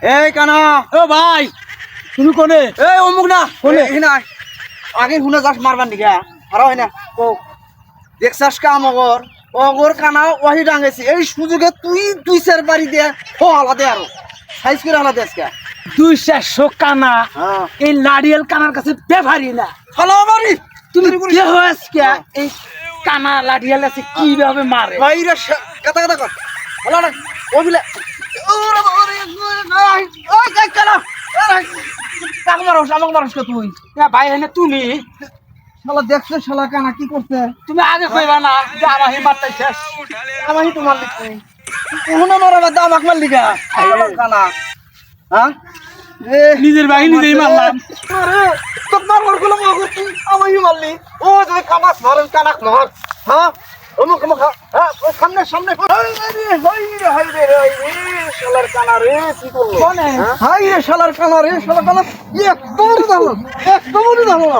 এই কানা ও ভাই তুমি কোনে এই অমুক না কোনে? এই না আগে হুনা যাস মারবার নিগা আর হয় না ও দেখছাস কাম অগর কানা ওয়াহি ডাঙ্গেছি এই সুযোগে তুই সের বাড়ি দে ও আলাদা আরো সাইজ করে আলাদা আজকে 200 কানা হ্যাঁ এই নারিয়েল কানার কাছে বেভারি না হলো বাড়ি তুমি কে আজকে এই কানা লাঠিয়াল আছে কিভাবে মারে ভাইরা কথা কথা কর হলো না ও বিলে ওরে ওরে ওই কাই কানা কাক মারস আমাকে মারস কে তুই ভাই এনে তুমি শালা দেখছ শালা কানা কি করছে তুমি আগে কইবা না যে আমার হে মারতে শেষ আমাহি তোমার লিখি কোন মারা বাদ আমাক মার লিগা কানা হ্যাঁ এ নিজের ভাই নিজেই মারলাম আরে তোর মারবার গুলো মগর তুই আমাহি মারলি ও যদি কানাক মারেন কানাক মার হ্যাঁ অমুক অমুক হ্যাঁ ও সামনে সামনে হাই রে শালার কানা রে কি করলো কোনে? হাই রে শালার কানা রে শালার কানা একদম ধরো